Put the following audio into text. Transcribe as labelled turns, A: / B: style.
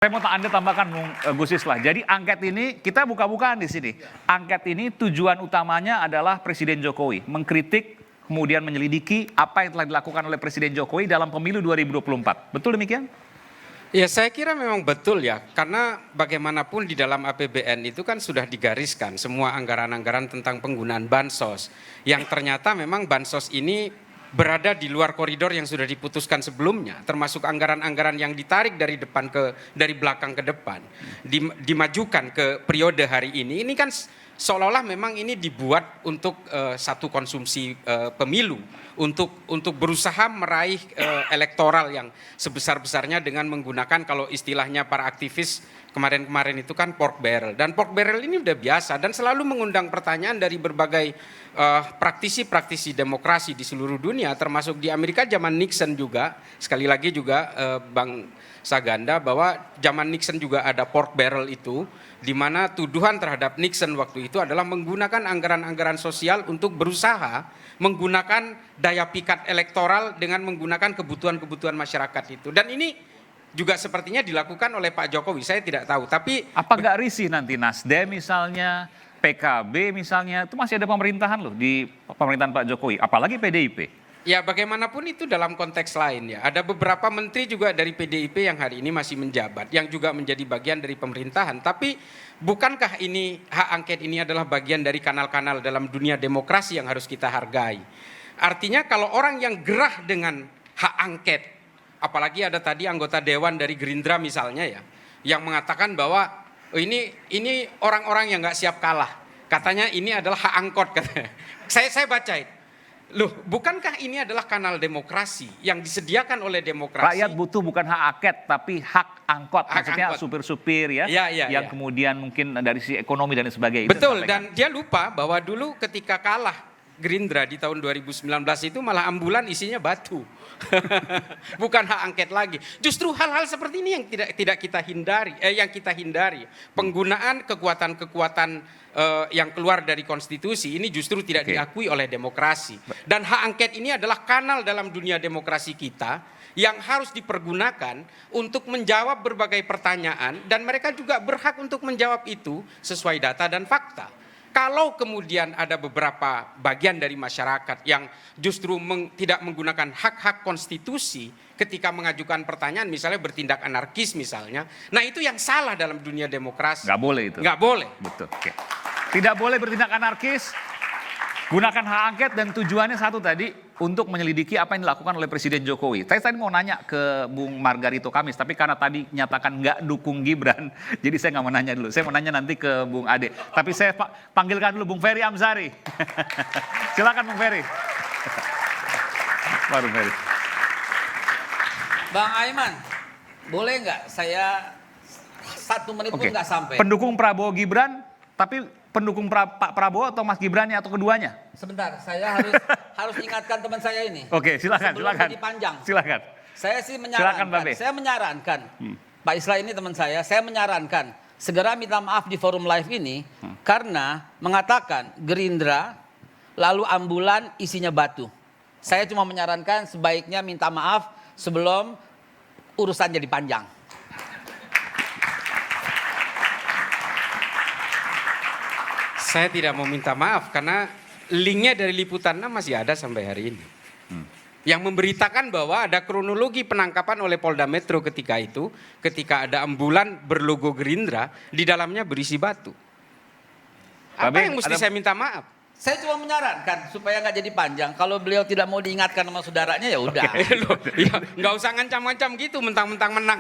A: Saya mau Anda tambahkan, Gus Islah. Jadi angket ini kita buka-bukaan di sini. Angket ini tujuan utamanya adalah Presiden Jokowi mengkritik, kemudian menyelidiki apa yang telah dilakukan oleh Presiden Jokowi dalam pemilu 2024. Betul demikian?
B: Ya, saya kira memang betul ya, karena bagaimanapun di dalam APBN itu kan sudah digariskan semua anggaran-anggaran tentang penggunaan bansos, yang ternyata memang bansos ini berada di luar koridor yang sudah diputuskan sebelumnya, termasuk anggaran-anggaran yang ditarik dari belakang ke depan, dimajukan ke periode hari ini. Ini kan seolah-olah memang ini dibuat untuk satu konsumsi pemilu, untuk berusaha meraih elektoral yang sebesar-besarnya dengan menggunakan, kalau istilahnya para aktivis kemarin-kemarin itu kan pork barrel. Dan pork barrel ini udah biasa dan selalu mengundang pertanyaan dari berbagai praktisi-praktisi demokrasi di seluruh dunia, termasuk di Amerika zaman Nixon juga. Sekali lagi juga Bang Saganda, bahwa zaman Nixon juga ada pork barrel itu, di mana tuduhan terhadap Nixon waktu itu adalah menggunakan anggaran-anggaran sosial untuk berusaha menggunakan daya pikat elektoral dengan menggunakan kebutuhan-kebutuhan masyarakat itu. Dan ini juga sepertinya dilakukan oleh Pak Jokowi, saya tidak tahu. Tapi
A: apa nggak risih nanti Nasdem misalnya, PKB misalnya, itu masih ada pemerintahan loh di pemerintahan Pak Jokowi, apalagi PDIP.
B: Ya, bagaimanapun itu dalam konteks lain ya. Ada beberapa menteri juga dari PDIP yang hari ini masih menjabat, yang juga menjadi bagian dari pemerintahan. Tapi bukankah ini hak angket ini adalah bagian dari kanal-kanal dalam dunia demokrasi yang harus kita hargai? Artinya kalau orang yang gerah dengan hak angket, apalagi ada tadi anggota dewan dari Gerindra misalnya ya, yang mengatakan bahwa ini orang-orang yang nggak siap kalah. Katanya ini adalah hak angkot katanya. Saya bacain. Loh, bukankah ini adalah kanal demokrasi yang disediakan oleh demokrasi?
A: Rakyat butuh bukan hak angket, tapi hak angkot. Maksudnya supir-supir ya, yang kemudian mungkin dari sisi ekonomi dan sebagainya.
B: Betul, dan dia lupa bahwa dulu ketika kalah Gerindra di tahun 2019 itu malah ambulan isinya batu. Bukan hak angket lagi. Justru hal-hal seperti ini yang tidak kita hindari, yang kita hindari. Penggunaan kekuatan-kekuatan yang keluar dari konstitusi ini justru tidak diakui oleh demokrasi. Dan hak angket ini adalah kanal dalam dunia demokrasi kita yang harus dipergunakan untuk menjawab berbagai pertanyaan, dan mereka juga berhak untuk menjawab itu sesuai data dan fakta. Kalau kemudian ada beberapa bagian dari masyarakat yang justru tidak menggunakan hak-hak konstitusi ketika mengajukan pertanyaan, misalnya bertindak anarkis misalnya, nah itu yang salah dalam dunia demokrasi.
A: Nggak boleh itu.
B: Nggak boleh.
A: Betul. Oke. Tidak boleh bertindak anarkis, gunakan hak angket, dan tujuannya satu tadi, untuk menyelidiki apa yang dilakukan oleh Presiden Jokowi. Saya tadi mau nanya ke Bung Margarito Kamis, tapi karena tadi nyatakan nggak dukung Gibran, jadi saya nggak mau nanya dulu. Saya mau nanya nanti ke Bung Ade. Tapi saya panggilkan dulu Bung Ferry Amsari. Silakan Bung Ferry. Bung Ferry.
C: Bang Aiman, boleh nggak saya 1 menit pun nggak sampai?
A: Pendukung Prabowo Gibran, tapi pendukung Pak Prabowo atau Mas Gibran atau keduanya?
C: Sebentar, saya harus ingatkan teman saya ini.
A: Oke, silakan.
C: Jadi panjang.
A: Silakan.
C: Saya sih menyarankan, Pak Islah ini teman saya menyarankan segera minta maaf di forum live ini karena mengatakan Gerindra lalu ambulan isinya batu. Saya cuma menyarankan sebaiknya minta maaf sebelum urusan jadi panjang.
B: Saya tidak mau minta maaf karena linknya dari Liputan 6 masih ada sampai hari ini. Yang memberitakan bahwa ada kronologi penangkapan oleh Polda Metro ketika itu, ketika ada ambulan berlogo Gerindra, di dalamnya berisi batu. Apa yang mesti saya minta maaf?
C: Saya cuma menyarankan supaya nggak jadi panjang. Kalau beliau tidak mau diingatkan sama saudaranya ya udah.
B: Ya, nggak usah ngancam-ngancam gitu, mentang-mentang menang.